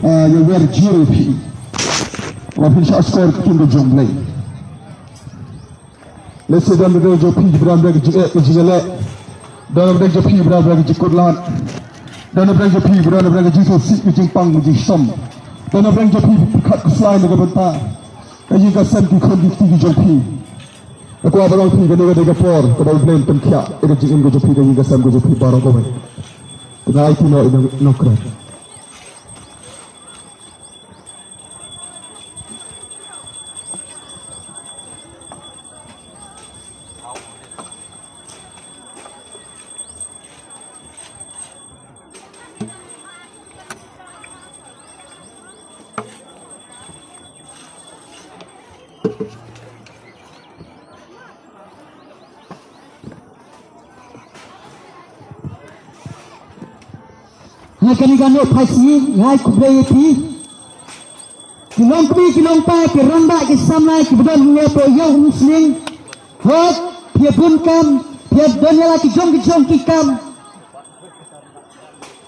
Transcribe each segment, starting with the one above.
you were GRP. Wafin shot score king the jungle. Let's say down the range of P. Brandberg Jigale. Down the range of P. Brandberg Jikudlan. Down the range of P. Brandberg Jesus Sit with Pang with Sham. Down the range of P. Cut the fly in the Gabata. And you got 70 convicted of P. Aku abang P. Gana Gana Por. Kalau blame them kia. Ega Jigin go to P. Gana Gana Sam go to P. Baragome. Kena itu no keren. Hai kani gano pasi, hai kublai pi. Kilong pi kilong pa, kiramba kisamla kibdon ngepo yo muslim. Hot pia bun kam, pia donya la kijong kikam.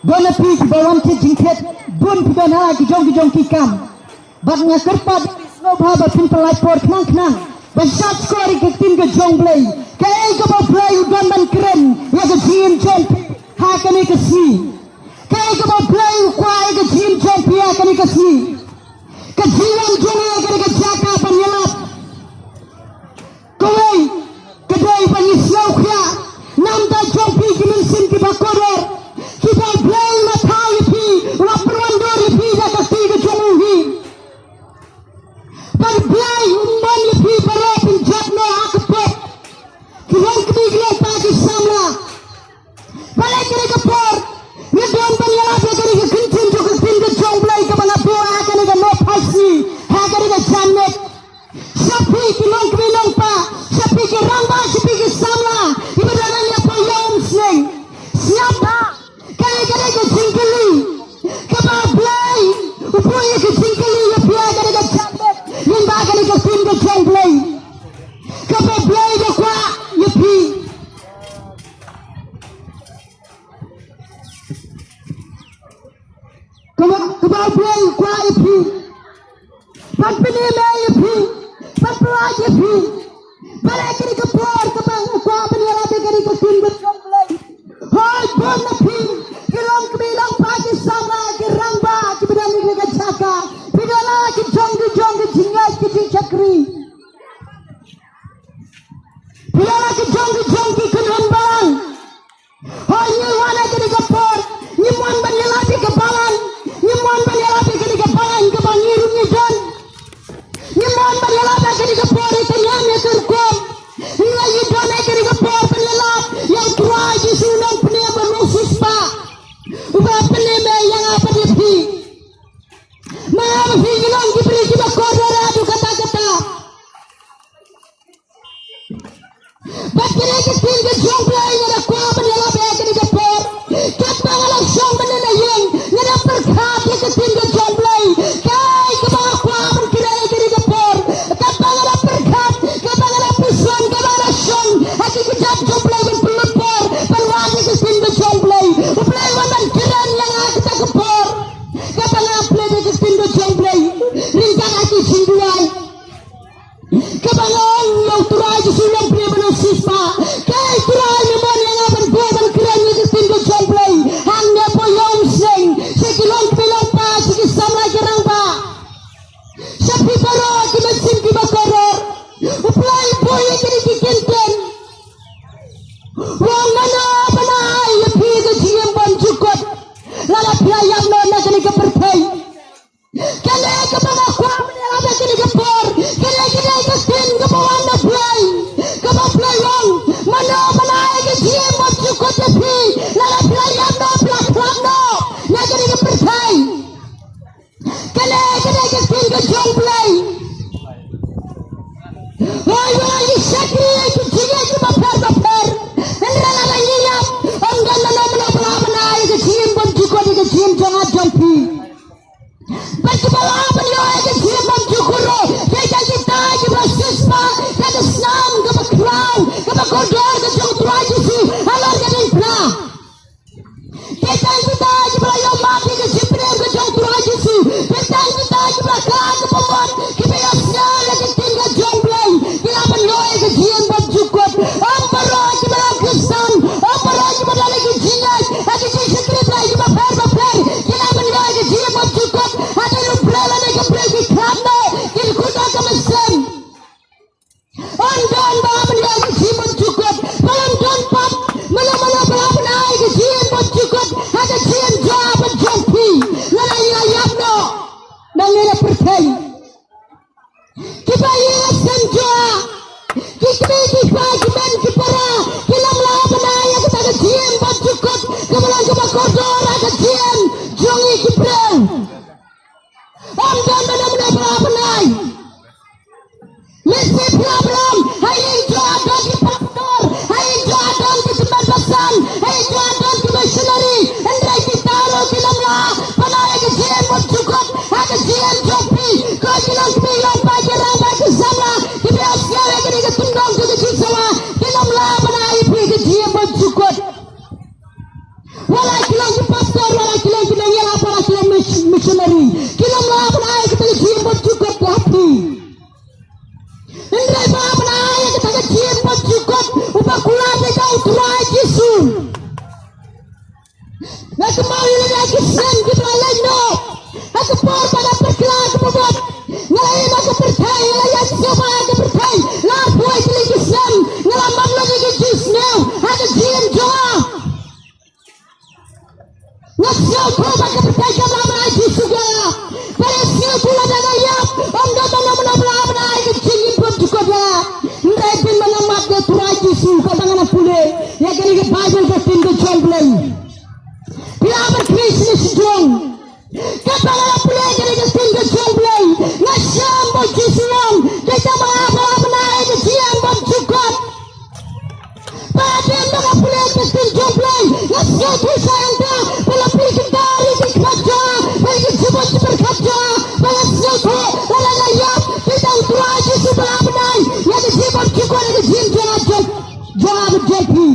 Dona pi kibawan ki jingket, bun pidon hala kijong kikam. Bat nga kerpa no baba pin pelai por knang. Besat skori ke tim ke jong blai. Kaya ke ba blai udon dan keren, ya ke jin jong ha kani ke si. Kaya ka play kuai ka team champion ka ni kasi ka jiwan jona ka ka jaka panyalap kawai ka dai panyislaw kya namda champion kimin sin ki bakoror ki ba play mathai pi wa prwandori pi ka kasi ka jumuhi par play umman pi para pinjab no akpot ki wan ki glo pa ki samla pala kire ka por ये दोन बनियाला पे करेंगे किंचिन जो किंचिन के चौंगलाई के बना बोरा करेंगे नो फांसी है करेंगे जाने सभी की लोंग पा सभी के रंगा सभी के सामना ये बना ये पोयम स्नेह सियापा करेंगे जिंगली कबा ब्लाई ऊपर ये जिंगली ये पिया करेंगे जाने ये बा करेंगे किंचिन के चौंगलाई कबा ब्लाई के क्या ये P Kebal play kuai pi, pat pini lay pi, pat pelaj pi, balik kiri ke por kebang kuai pini rapi kiri ke tim berjong play, hoi bon pi, kilong kebilang pagi sama kirang ba, kemudian kiri ke jaka, pidana kijong jingai kijing cakri, pidana kijong kikunhan bang, hoi ni wana kiri ke por, ni mon banyalati ke balan. Nyimon banyala pekeni ke palang ke bangiru nyijan. Nyimon banyala pekeni ke pori ke nyame terkom. Nila yidon ekeni ke por banyala yang tuai di sunang penia menusus pa. Uba peneme yang apa dia pi. Maaf hilang diberi kita kodara adu kata-kata. Bakire ke tim ke jomplay ngada kuah banyala pekeni ke por. Kat bangala song banyala yang ngada perkat ke tim ke jomplay. Kai ke bawah kuah berkira ke por. Kat bangala perkat ke bangala pus kibiki pagi men kipara kilam la banaya kita ke jiem bajukot kemulan ke bakodor ke jiem jongi kipreu om dan benar-benar banai Messi problem hai jo adon di pastor hai jo adon di tembasan hai jo adon di missionary andai kita ro kilam la banaya ke jiem bajukot ke jiem jopi ko kilam kilam pagi ramba ke zamla kibias kare ke tundong ke jisawa kilam la banaya ke jiem bajukot wala kilam di pastor wala kilam di yala para kilam missionary kilam la banaya ke jiem bajukot hati Indrai bapa naya kita kecil bercukup upah kulat kita uturai Yesu. Nak kembali lagi sen kita leno. Nak kepor pada perkelah kebobot. Ngelai nak percaya ngelai siapa yang percaya. Lah boy lagi sen ngelambat lagi ke Yesus now. Ada jian doa. Nak siapa yang percaya nama Yesus juga. Pada siapa pula dan ayat. Anda benar-benar kecil bercukup lah. Ndai pun menamat dia turai Yesus kadang-kadang pule. Ya kini ke Bible ketin ke John Blay. Bila berkrisnis jong. Kadang-kadang pule kini ke tin ke John Blay. Nasyam berjesus long. Kita benar-benar kecil bercukup. Pada anda pule ketin John Blay. Nasyam bersayang dah. Bila pikir dari kerja. Bagi sebut berkerja. Bagi sebut. Dalam ayat. Kita uturai Yesus benar-benar. Yang disebut juga ada jin jangan berjadi.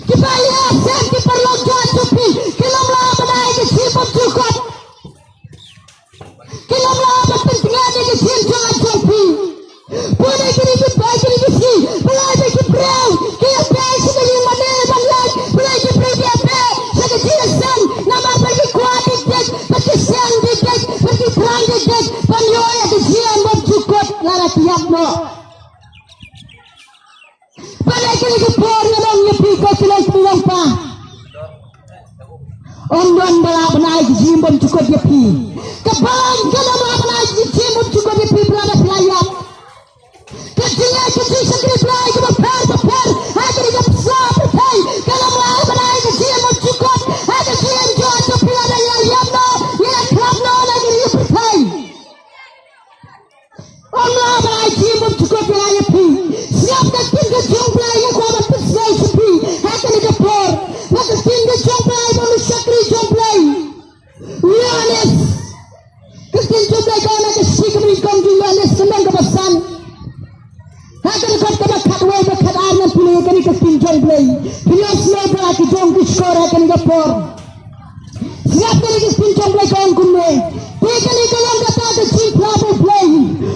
Kita lihat sen di perlonjoan tupi. Kilamlah benar disebut juga. Kilamlah berpentingan di jin jangan tupi. Boleh kini si. Boleh bagi berau. Kita pay sebagai mana banyak. Boleh diberi dia pay. Sebagai sen. Nama bagi kuat dikit. Bagi sen dikit. Bagi perang dikit. Panyoya di jin bercukup. Lara tiap no. Boleh kini kepor yang nyepi kau silang bilang pa. Om bala benar jin bercukup nyepi. Kepala kalau benar jin bercukup nyepi berada pelayat. Kecilnya kecil segeri pelai ke beper. Agar dia besar bertai. Kalau benar jin bercukup. Agar jin jual nyepi ada yang lihat no. Yang kelab no lagi dia bertai. Om benar jin bercukup yang nyepi. Siap dan tinggal jumlah yang kuat bersegai sepi. Agar dia kepor. Maka tinggal jumlah manusia kiri jumlah. Yanes. Kestin jumlah kau nak kesih keberikan Yanes senang kebesan. Agar kau kebakat wei bekat arna pilih agar kestin jumlah. Pilih semua berarti jom kiskor agar kepor. Siap dari kestin jumlah kau kumne. Pekan ikalang kata kesih prabu play.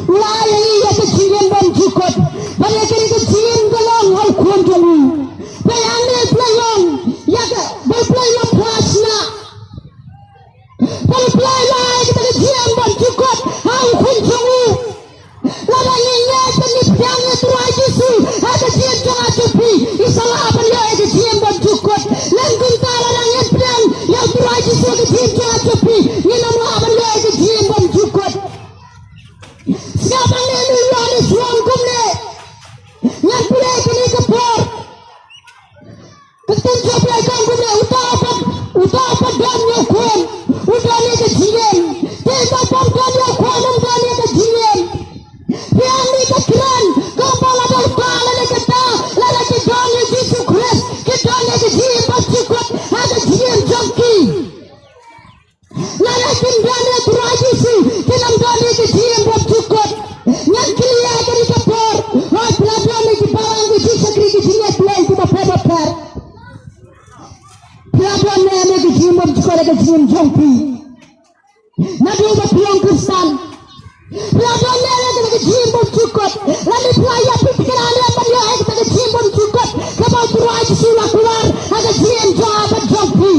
Ulayani ya kesih yang bercukup. Pada kini kecil galong hal kuan jolu. Bayangnya pelayong, ya ke berpelayong pasna. Berpelayong kita kecil bercukup hal kuan jolu. Ladangnya penipangnya tuai Yesus. Ada kecil jangan cupi. Isalah beliau kecil bercukup. Langkung talarangnya pedang yang tuai Yesus kecil jangan cupi. Ninamlah beliau kecil bercukup. Siapa yang ada suam kumne? Yang boleh kini kepor. Ketin coba kau kumne utah apa dan nyokon. Utah ni kecilin. Kita pun dan nyokon dan ni kecilin. Yang ni kekiran. Kau pala berpala ni kata. Lala kita ni Yesus Kristus. Kita ni kecilin bercukup. Ada kecilin jangki. Lala kita ni turai Yesus. Kita ni kecilin bercukup. Yang kini ada di kepor. Oh pelajar ni barang di segeri di sini play di beper. Pelajar ni ada di sini bersekolah di sini jompi. Nabi berpiang Kristen. Pelajar ni ada di sini bercukup. Lalu pelajar pikiran dia benda kita di sini bercukup. Kebal tuai di sini keluar ada sini jawab jompi.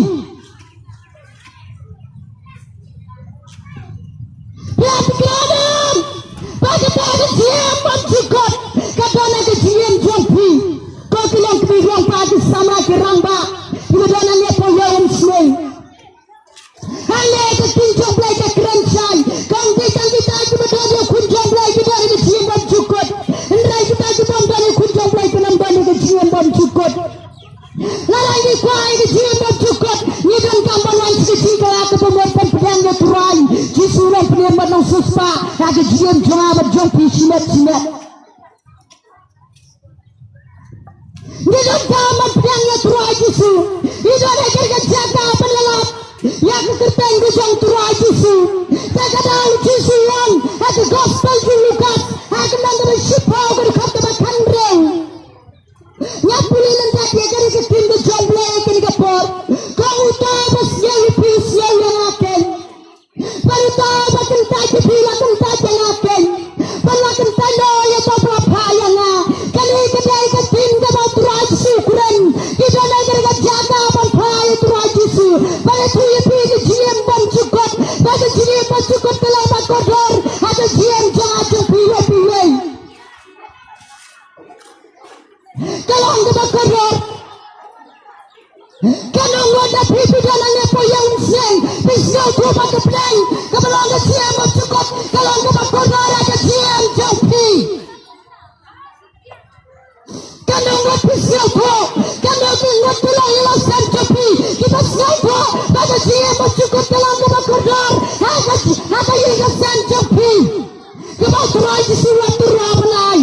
Pelajar pikiran. Pagi-pagi siap bercukup. Kadang-kadang kecilin jompi. Kau kilang kebilang pagi sama keramba. Kemudian dia poyong semua. Hanya ketin jomplay ke kerencai. Kau kita kemudian dia kun jomplay kita ini barang suspa aga GM jama jong pi simet ni dong daman piangnya turai jisu itu ada kerja jaga penelap yang kerteng gujang turai jisu jaga dalu jisu yang ada gospel julukat aga nandara shipa ogur kata bakan reng nyapuli nanti dia kari ketin de jomble kini kapor kau tahu bos yang pis yang akan baru tahu bakan taji pila kan taji akan balakan tanda ya tahu berapa yang kali kedai ketin de bau turai jisu kuren kita negara jaga bangkai turai jisu baru tu ya pi ke GM bom cukup baru GM bom cukup telah bakodor ada GM jaga piye kalau anda bakodor kalau anda pipi dalamnya poyang sen pisau tu pakai plan kalau anda GM bom cukup kalau anda bakodor ada GM jauhi kalau anda pisau tu kalau anda tulang ilasan jauhi kita semua pada GM bom cukup kalau anda bakodor ada ilasan jauhi kita turai disuruh turun belai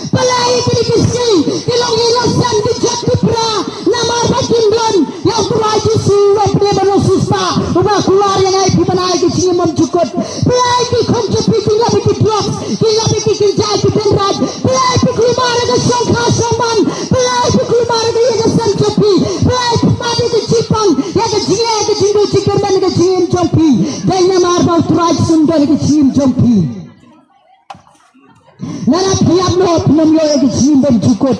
Palai kini kisi, kilang ilasan di Jatipra, nama Batindan yang beraju surat dia berususpa, ubah keluar yang ai pi banai ke sini memcukup. Palai ki konjep pi tinggal pi drop, tinggal pi kinjai pi penraj, palai pi keluar ke songkha soman, palai pi keluar ke yang sanjopi, palai pi mati ke Jepang, yang ke jia ke jindu jikerman ke jim jompi, dan yang marbau traj sundar ke jim jompi. Nana tiap no penom yo ke simbom cukup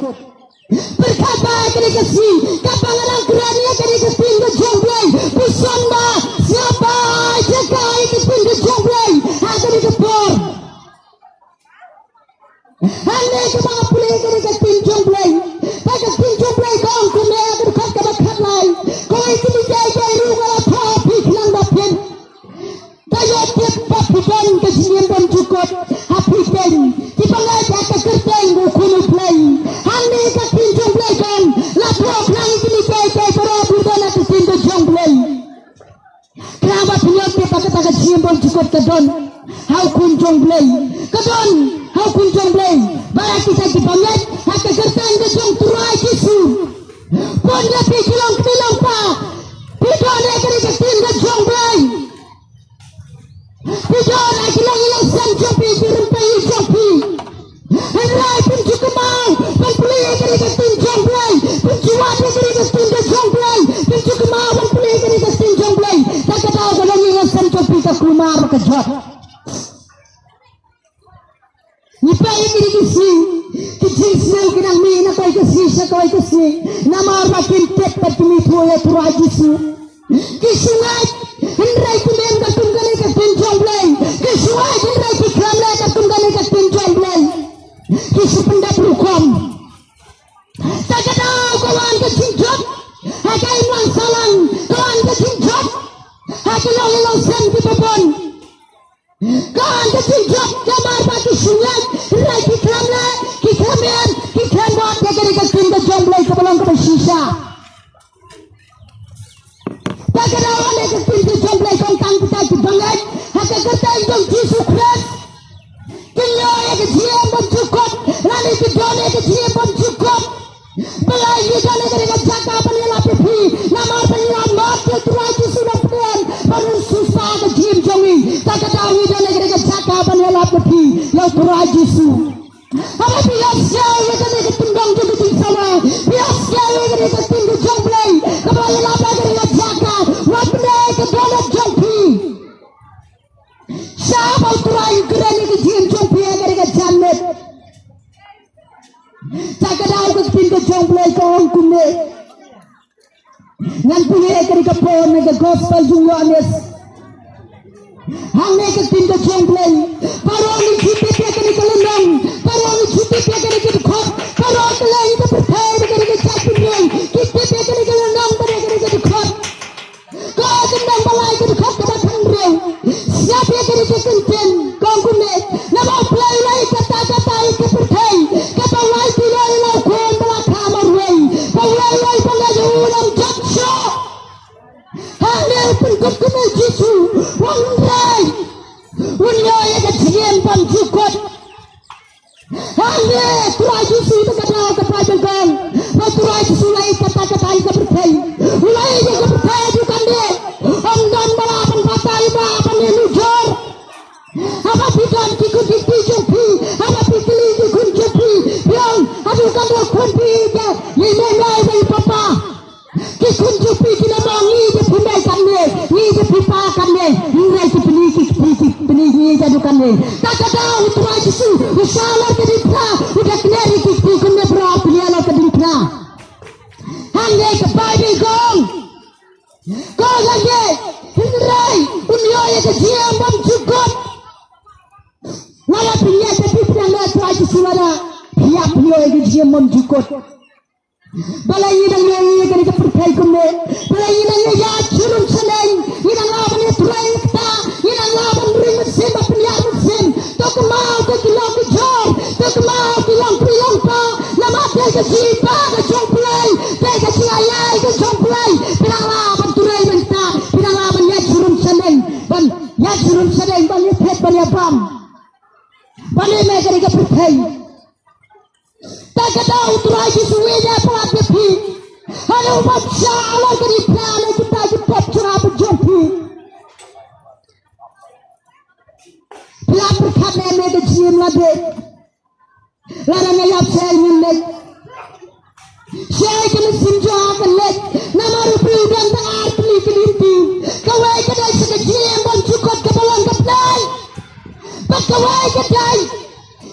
berkata kini kesi kapal orang kerana kini kesin ke jomblay pusamba siapa jaga kesin ke jomblay akan dikepor ane ke mga pulih kini kesin jomblay tak kesin jomblay kong kumaya akan kau kebakat lay kau itu dijajai rumah papi kelang dapin tayo tiap papikan ke simbom cukup hapikan Pangai jaka kerteng buku play, hani katin jomblay kan, lapok nang kini kay para budana katin jomblay. Kenapa penyok dia pakai simbol cukup kedon, hau kun jomblay, kedon hau kun jomblay. Barat kita dibanget, haka kerteng jom turai kisu. Pon lebih kilang pa, pidon ekari katin jomblay. Pidon akilang ilasan jompi dirumpai jompi. Henry pun cukup mau, pelih dari ketin jomblay, penjual dari ketin jomblay, pun cukup mau pelih dari ketin jomblay. Tak tahu kalau ilasan jompi tak keluar kejot. Nipai kiri kisi, kecil sel kinang mina kau kisi, sekau kisi. Nama makin tepat kini tuai turai kisi. Kisuai, Henry pun yang ketin kali ketin jomblay. Kisuai Henry pikram leh ketin kali ketin jomblay. Kisi pendat hukum tak tahu kawan kecinjot hakai imlang salang kawan kecinjot hakai lolosan di bebon kawan kecinjot kamar bagi sungai rai kikram buat negeri kesin ke jomblay sebelum ke sisa tak tahu oleh kesin ke jomblay kongkang kita dibangat hakai kerta indong jisu kres Kilo yang kecil pun cukup, lalu kedua yang kecil pun cukup. Belai juga negeri jaga penyelam pipi, nama penyelam mati teraji sudah pelan, baru susah kecil jongi. Tak tahu juga negeri jaga penyelam pipi, yang teraji su. Apa biasa yang negeri tunggang juga di sana, biasa yang negeri tunggang jomblay, kembali lama negeri jaga, wapne kedua jompi. Siapa teraji kerana kecil jompi negeri jamet. Tak tahu ketin ke jomblay kong kume. Ngan punya ekari kapon nega gospel jungwanes. Hang nega ketin ke jomblay. Baru ni cuti dia kena kelendang. Baru ni cuti dia kena kedukok. Baru telah itu percaya dia kena kecapinya. Cuti dia kena kelendang dia kena kedukok. Kau kendang balai kedukok kebakan rew. Siapa yang kena kenten kong kume. Nama play lagi kata-kata itu percaya. Kata lagi tidak ilakukan belakang marway. Balai lagi pengajuan jaksa. Hanya pengkut kena jisu. Wangrai. pam jukot. Hanya tuai Yesu itu kata kepajakan. Tuai Yesu lai kata-kata itu berkai. Ulai dia berkai bukan dia. Ondan balapan patai balapan yang lujur. Apa bidan kikut dijupi. Apa pikili kikut jupi. Yang adukan dia kunci dia. Ini lai dari papa. Kikut jupi kita bangi dia pindahkan dia. Ni dia pipakan dia. Ini dia peniki jadukan dia. Tak tahu tuai Yesu. Usahalah kedipra. Udah kenari kikut dia berapa dia lah kedipra. Hanya kepada gong. Kau lagi hindrai unyoya kejian bom cukup. Lala pilih tapi pernah tuai suara pihak unyoya kejian bom cukup. Balai yang ini dari kepercayaan kami. Balai yang ya curun seneng. Yang lawan itu tuai kita. Yang lawan beri mesin berpilihan mesin. Tak mau kekilang kejor. Tak mau kekilang kekilang pa. Nama dia kejipa kejomplay. Dia kejayai kejomplay. Bilang lawan tuai mereka. Bilang lawan ya curun seneng. Ban ya curun seneng. Ban ya pet ban ya bam. Balai mereka dari kepercayaan. Tak tahu tuai Yesunya pelat tepi. Ada umat Allah dari plana kita jepot cerah berjumpi. Pelat berkat neme kejian lade. Lara ngayap saya nyelek. Saya kena sinjah kelek. Nama rupi dan tangar peli kelimpi. Kawai kedai sekejian bon cukot kebalan keplai. Bakawai kedai.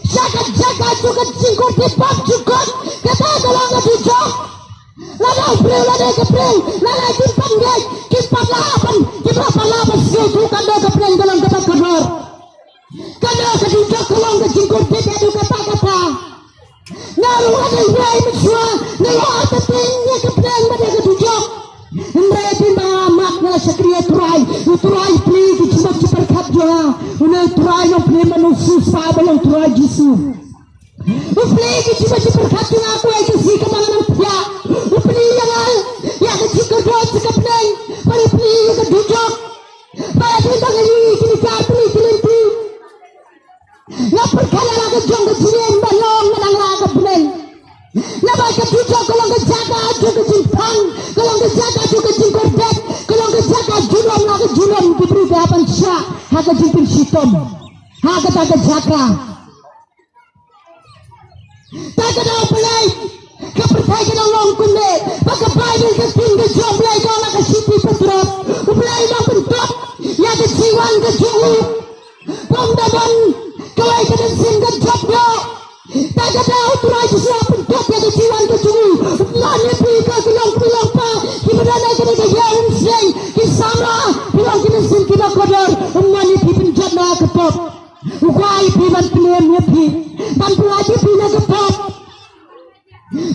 Jaga juga cingkut di bab juga kata kalau nggak dijok lada preu lada kimpan gay kimpan lapan kimpan lapan situ kado kepreng dalam kata kabar kado kedijok kalau nggak cingkut di kado kata naru ada yang mesra naru ada tinggi kepreng pada kedijok mereka mamak nggak sekria turai pli cuma cepat dia udah turai yang pli manusia sahabat turai Yesu. Upli cuma berkat dengan aku itu sih kemana dia. Upli yang kecil dot sekepneng. Upli yang kedujok. Pada bintang ini kini kapli kelimpi. Yang perkara lagi jong kecilin balong menang lagi peneng. Lepas kedujok kalau kejaga juga cimpang. Kalau kejaga juga cingkordet. Kalau kejaga julom lagi julom diberi gapan syak. Haka jimpin sitom. Haka tak kejaga. Tak ada pelai, kepercayaan orang kunde, pakai Bible ketinggi jomblay dola ke siti petrop, pelai dong bentuk, ya kejiwan kejuhu, pemdaban, kawai kedensin kejoblo, tak ada uturai sesuatu bentuk ya kejiwan kejuhu, lani pika kilang pa, kiberana kena jauh seng, kisama, bilang kedensin kita kodor, mani pipenjat na kepop. Ukai piman pilihan nyepi tanpa lagi pina gepop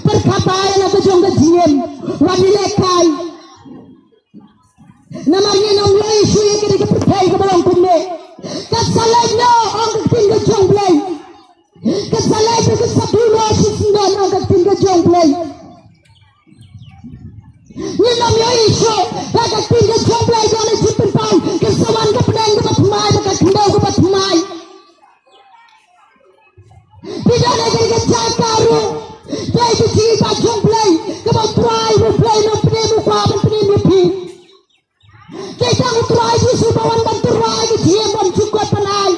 perkataan aku jong kejiem wadilekai namanya nomor isu yang kena kepercayaan ke balong kunde kesalai no orang ketingga jong play kesalai kesadulo sisindon orang ketingga jong play ni nomor isu yang ketingga jong play jangan jipin kesawan kepedang kepatmai kendau kepatmai tidak ada kerja karu, dia itu cerita jomblay, kebal try, no play, mupi. Kita utrai Yesu bawan banturai ke dia bom cukup panai.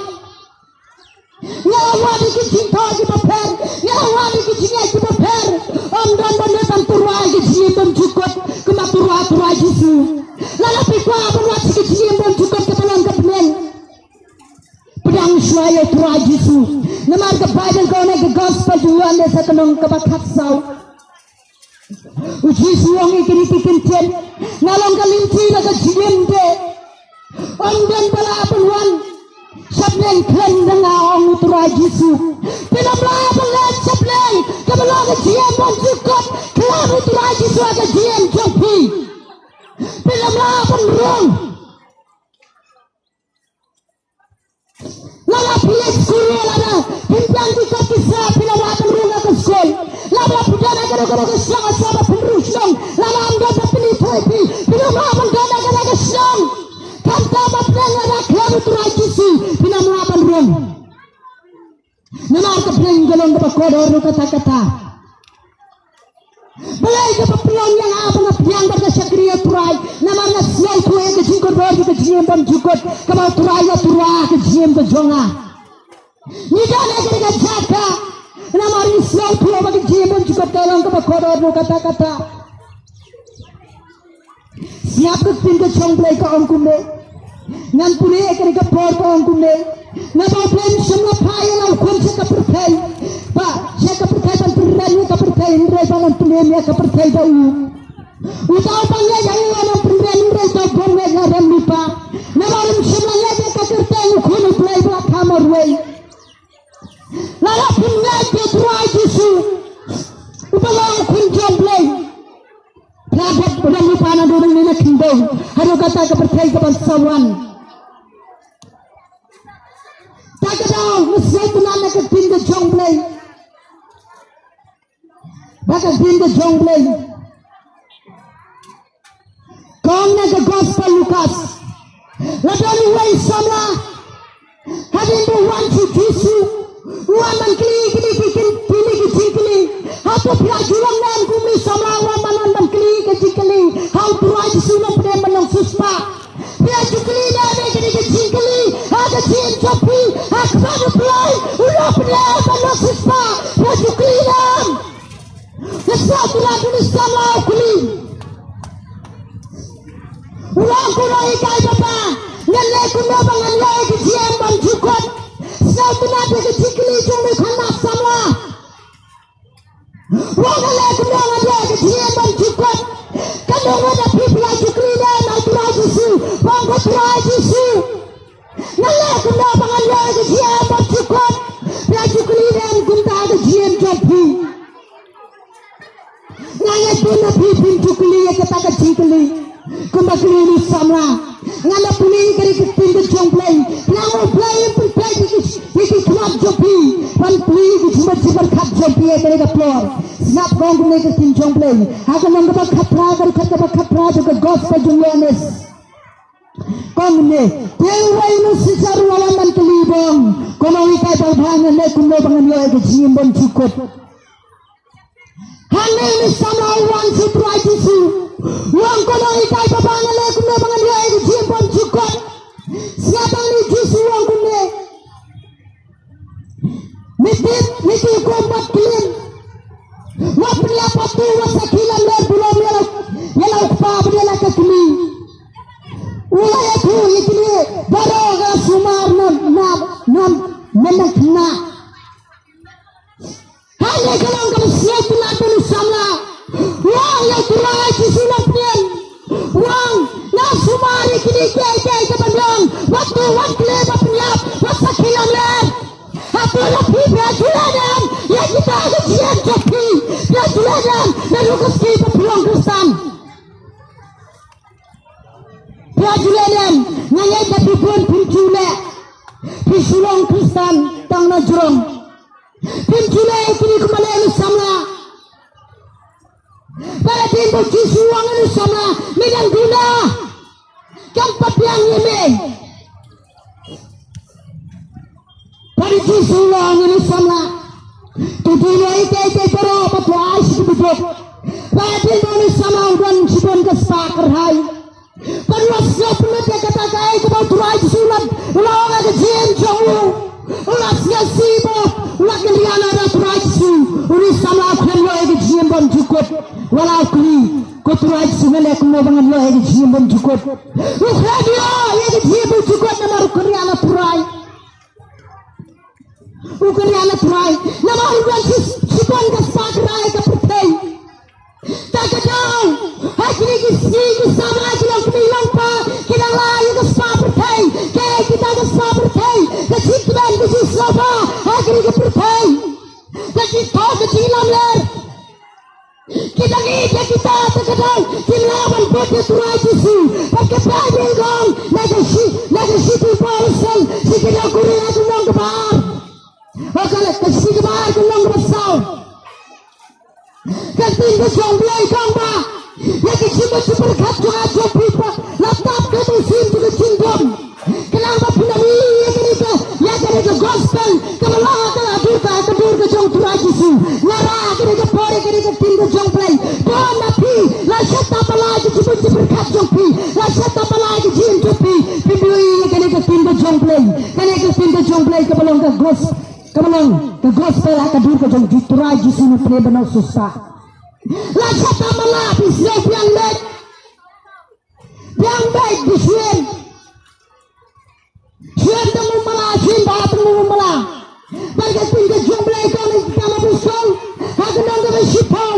Nyawa di cinta di paper, nyawa di cinta di paper. Dan banturai ke dia bom cukup, kematurai Yesu. Lalu pikwa bawa ke dia bom cukup kepalang kepemen. Pedang suaya turai Yesu. Namar ke Bible kau naik ke gospel duluan desa kenong kebakat sau. Uji suang ikini tikincen, ngalong kalimpi na kajiem de. Ondan pala apaluan, sableng klen nga ang uturai Yesu. Pinamlapan lang sableng, kabalong kajiem ang sukot, klan uturai Yesu ang kajiem jompi. Pinamlapan rong. Lala pilih skulu lala, pimpang kita kisah pinamlapan rong ke skul. Lala pidana gara-gara keselang asaba penrusong. Lala anggota pilih topi, pinamlapan gara-gara keselang. Kanta mapnang ada klan uturai Yesu, pinamlapan rong. Namar ka pringgalong ka kodor no kata-kata. Balai ka papilong yang apa na piang ka sakriya turai. Namar na siay kuwe ka jingkot dor ka jiem bam jukot. Kamau turai na tura ka jiem ka jonga. Nika na ka jaka. Namar ni siay kuwe ka jiem bam jukot kalong ka kodor no kata-kata. Siap ka pinka chong play ka ong kumne. Ngan pune ekari ka por ka ong kumne. Na ba plan semua payah lau kunci kepercay, pak saya kepercay dan perintahnya kepercay, indra bangan penemnya kepercay dah utau bangga yang mana perintah indra dah bangga yang lupa, na barum semuanya dia kepercay ukun play belak kamar way, lalu pindah dia try jisu, upalang ukun jom play, labat orang lupa na dorong ni nak hindau, harus kata kepercay kepada sawan. Takadaw, masay tunana ka pinda jonglay. Baka pinda jonglay. Kong naga gospel Lucas. Ladani way samla. Having the one to kisu. Waman kili kili. Hato pirajulang nan kumi samla waman nan kili. How to write sulam pre manong suspa. Pirajulang nan kili. Ada jin jopi. Akbar play. Ulah play manong suspa. Pirajulang. Kesal tuladun samla kuli. Ulang kuno ikai bapa. Ngale kuno bangan lay kejiem bang jukot. Kesal tuladun kejikli jumi khanap samla. Ngale kuno ngale kejiem bang jukot. Kano ngada pipla jukli dan altura jisu. Bangko tura jisu. Ngale kuno bangan lay kejiem bang jukot. Pila jukli dan gunta kejiem jopi. Ngale kuno pipin jukli ya kata kejikli. Kumbakli ni samla. Ngala puni kari kepinda jongplay. Nango play iki knap jopi. Pan puli iki jimat kap jopi ya kari kaplor. Snap gong kumne kepin jongplay. Haka nangga kapra kari kata kapra juga gospel jonglones. Kong ne. Tewai no sisaru alaman kelibong. Kono ikai balbangan ne kumno bangan yo iki jimbon cukup. Hane ni samla uang sutrai jisu. Uang kono ikai babangan le kumno bangan yo iki jimbon cukup. Siapa ni jisu uang kumne. Miti kombat clean. Wapni apa tu wasakilan le belum yala ukpa bela kekli. Ulaya tu ikli baroga sumar nam menakna. Hanya kalau kamu siap tuladun samla. Wang ya turai jisulap nian. Wang na sumar ikli kaya kebandang. Waktu wakle bapniap wasakilan le. Apalah pirajulan yang kita kejian jopi. Pirajulan dan lukas kita pulang Kristen. Pirajulan ngayai tapi pun pinjule. Pisulong Kristen tang najrong. Pinjule kini kembali ni samla. Pada timbu jisuang ni samla minang guna. Kampat yang yeme. Pada jisuang ni samla. Tujuh ikai pero patwa ais kebudok. Pada timbu ni samla udan sibon kespaker hai. Perluas siapnya kata kaya kebau turai jisulan. Ulang ada jien jauh. Ulas siapa. Ulah kalian ada turai jisu. Uri samla kalian lo egi jien bon cukup. Walau kali. Kau turai jisu ngelak kuno bangan lo egi jien bon cukup. Ukra dia egi jien bon cukup. Nama rukuri anak turai. Ukri anak turai. Nama udah sipon kespak rai kepercay. Tak kejauh. Akhirnya kisi sama kilang kemilang pa. Kilang layu kespak percay. Kaya kita kespak percay. Keciklan kecik sopa. Akhirnya kepercay. Kecik tau kecilan ler. Kita ngija kita terkadang. Kilawan putih turai jisu. Pakai payung gong. Lagi situ palsel. Sikidang kuring aku nong kebar. Kalau kasih kebar kelong besar, kasih besar belai kamba, yang kecil berkat Tuhan jopipa, laptop ketu sim tu kecingkom, kenapa pun ini yang mereka gospel, kebelah kelah kita Jopi, rasa apa lagi Jin Jopi, video ini kena pintu jomplay, ke belong ke gospel akan dur ke jom juturai jisunu benar susah. Rasa apa lagi siap yang baik disien, siap temu malah, siap temu malah. Bagi pintu jomplay kami kita busau, akan ada bersipau.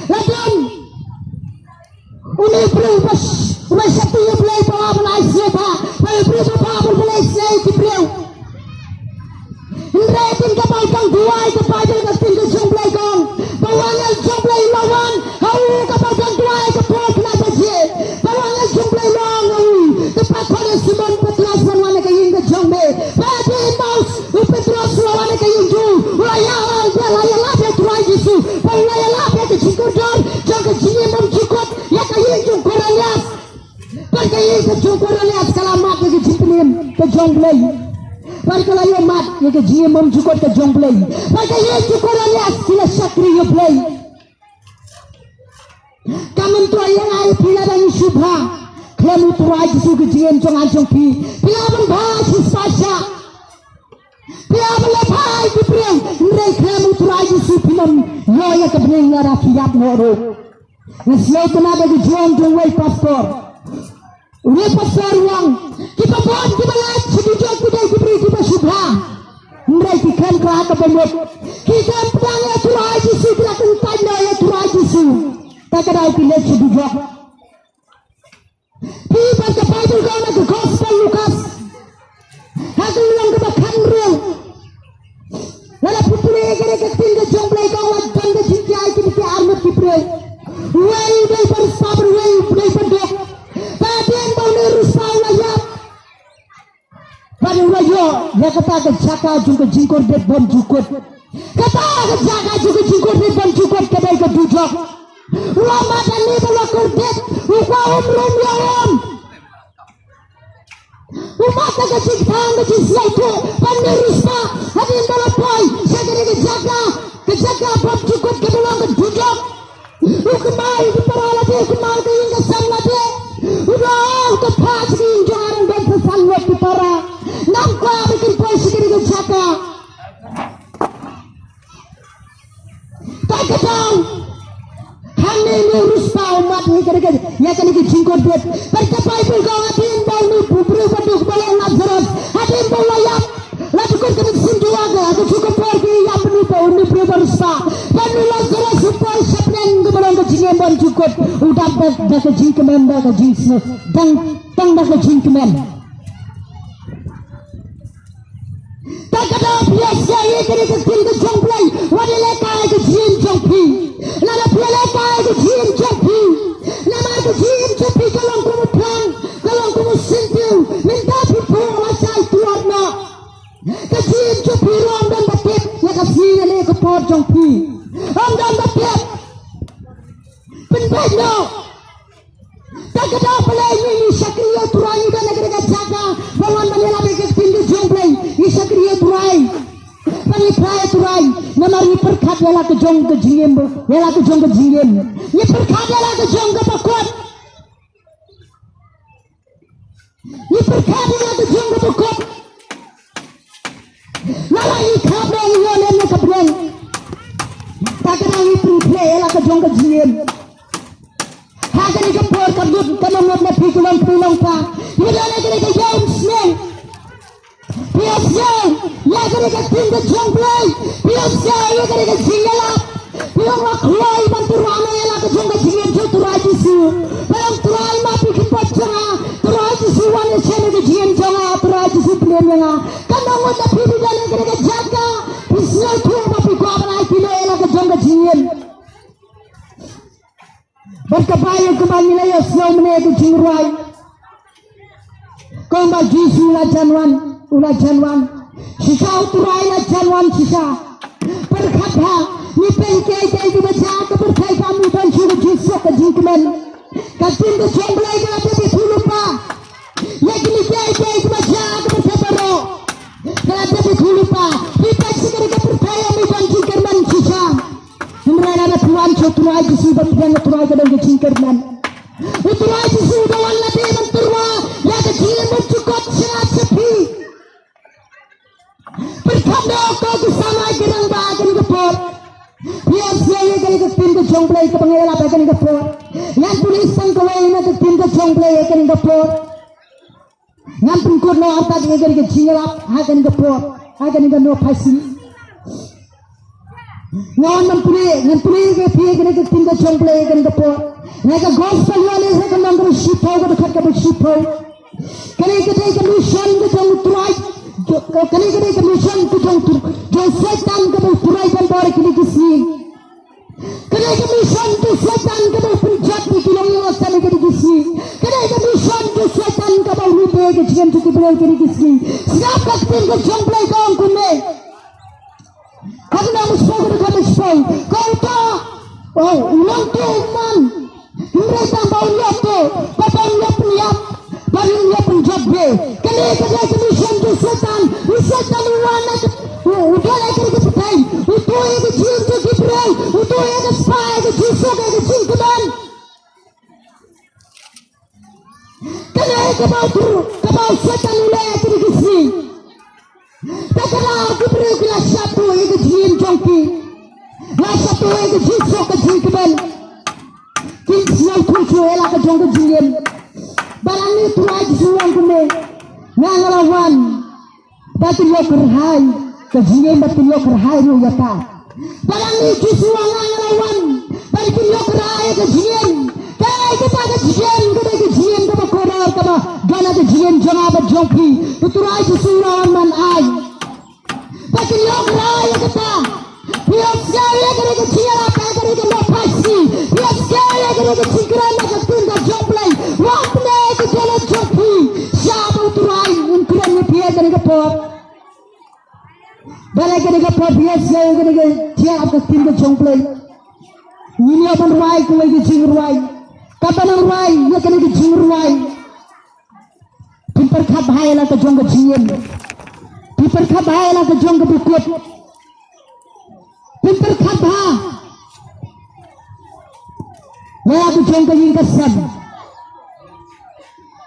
Ladan, uni berubah, umai satu yang boleh bawa belai siapa, boleh berubah bawa belai siapa beliau. Retin kapal kang dua kapal dengan pintu jomplay kang, bawanya jomplay lawan, hau kapal kang dua kapal kenapa sih? Bawanya jomplay lawan, tepat pada Simon Petras lawan kayu ke jombe, pada Paus Petras lawan kayu ju, layar dia tuai jisu, layar dia kecikudor, jangan sini mencukut, ya kayu ju koralias, perkayu ke ju koralias kalamat ke jipenim ke jomplay. Kalau ia mat, ia ke jiem mencukut ke jomplay. Kalau ia cukup alias sila sakri ia play. Kamen tu ayang air pila dan subha. Kamu tu aja su ke jiem jong anjong pi. Pila berbahas sisasya. Pila berlepai di priang. Mereka kamu tu aja su pilam. Loya ke priang lara kiap noro. Nasiau tenaga ke jiem jong wei pastor. Udah pasar uang, kita buat kita lihat sedikit kita diberi kita subha. Mereka kan kelak kebenar. Kita pedangnya turai jisu kita kentai ya turai jisu. Tak ada kita sedikit. Kita ke Bible kau nak ke Gospel Lukas. Hati yang kita kanrel. Lalu putri kira ketinggal jomplay kau dan ke cinta kita armut kita. Wei dari bersabar wei dari berdok. Badan bau rusau layap. Baru rayo, ya kata ke jaka juga jingkor bet bom jukut. Kata ke jaka juga jingkor bet bom jukut kedai ke duduk. Ulama dan ni bawa kordet, upa umrum ya om. Umat ke jingkang ke jingsia itu, pandai rusau. Hadin bawa boy, saya ke jaka bom jukut ke belong ke duduk. Ukemai di parala dia, ukemai ke hingga samla dia. Udah tepat sih jangan berpesan waktu para nampak bikin polisi kiri jaka tak ketahu kami ini ruspa umat ini kira-kira ya kan ini jingkot bet berkepai pun kau hadirin bau ni bubur baduk balong Nazaret hadirin bau layak lalu kau kena sindu aga aku cukup pergi yang penuh bau ni bubur ruspa dan Nazaret supaya sepeng kebalong ke jingkot ban cukup udah dah ke jingkot dah ke jingkot tang dah ke jingkot tak ada biasa ini kena ke jomplay wadi lekai ke jin jompi lalu dia lekai ke jin jompi nama ke jin jompi kalau kamu pelan kalau kamu sentuh minta pipung masai tuar na ke jin jompi rom dan batik ya kasih ni ke pot jompi rom dan batik penbeno tak ada pelai ini sakriya turai dan negara jaga bangun menela bekas pintu jomplay ini sakriya turai pani praya turai namari perkat wala ke jong ke jingem wala ke jong ke jingem ini perkat wala ke jong ke pakot ini perkat wala ke jong ke pakot lala ini kabel yonen ke breng tak ada ini preplay wala ke jong ke jingem hakan ke por kabut kana mot na pikulang pulang pa ila na ke jom sneng biasa ya ke tinggal jomplay biasa ya ke jingala bilang maklai bantuan ya ke jong ke jingem jo turai jisu balang turai ma pikir pocanga turai jisu wane chene ke jingem jonga turai jisu plem nga kana mot na pikulang ke jaga bisna tu ma pikwa banai kilo ya ke jong ke jingem berkebayang kembali lagi slow menegu jingruai kau bagi sila janwan sisa uturai la janwan sisa berkata ni pengkai kai di baca kepercayaan kamu dan suruh jisok ke jingkemen katin ke jomblai ke apa betul lupa ya kini kai di baca kepercayaan kenapa betul lupa kita segera kepercayaan ni dan jingkemen sisa mereka ada tuan coturai jisi berpihak turai ke dan jingkemen jongplay ke pangela bagan ke por ngan tulis sang kawai na ke tim ke jongplay ke ke por ngan pun kur no arta ke jingela hagan ke por hagan ke no pasi ngan puli ke pie ke tim ke jongplay ke por na ke gospel wale se ke nang shipo ke khat ke shipo ke mission ke jong turai ke mission ke jong setan ke turai kan bore ke kisni Kena mission tu setan ke bau penjat di kilong wasan ke digisi. Kena mission tu setan ke bau rupe ke jian tu kibel ke digisi. Siap kaktin ke jomplay kau kume. Karena muspau ke dekat muspau. Kau tak. Oh, ulang tu man. Mereka bau liap tu. Bapa liap liap. Baru liap penjat be. Kena mission tu setan. Setan wana. Udah lagi ke petai. Utuh ke jian tu kibel. Utuh ke spy ke jisu ke jian kudan. Kena ke bau setan ulai ke digisi. Tak kena kibel ke lah satu ke jian jongki. Lah satu ke jisu ke jian kudan. Kin siang tujuh elah ke jong ke jian. Barang ni tuai jisuang kume. Ngalawan. Batu yo kerhai. Kejian batu yo kerhai ru yata. Barang ni jisuang ngalawan. Batu yo kerhai kejian. Kai kita kejian ke korar ke gana kejian jong apa jongki. Turai jisuang man ai. Batu yo kerhai kita. Biar sekali ke kejian apa ke no pasti. Biar sekali ke kejian ke tunda jomplay. Waktu ke jalan jongki. Siapa turai untuk ni biar ke por. Balai ke por biar sekali ke siapa ke tunda jomplay. Ini apa ruai ke lagi jing ruai. Kapan ruai ya ke lagi jing ruai. Pintar khap hai lah ke jong ke jian. Pintar khap hai lah ke jong ke bukut. Pintar khap ha. Lah ke jong ke jing ke sab.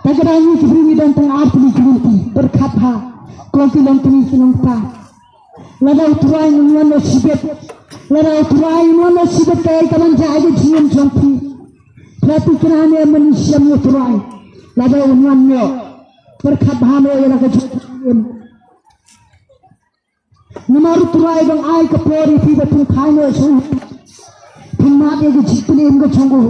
Tagaran ni kibri dan tang arti kibri berkhap ha. Konti lontini sinongpa. Lada uturai nuan no sibet. Lada uturai nuan no sibet kaya kaman jaga jian jongpi. Berarti kerana manusia uturai. Lada nuan no berkhap ha no yang ke jian. Nomor uturai bang ai ke pori tiba tung kai no su. Pimmat ye ke jipni ingo jonggu.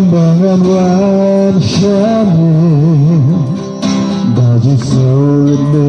Bangan wan syame baju sore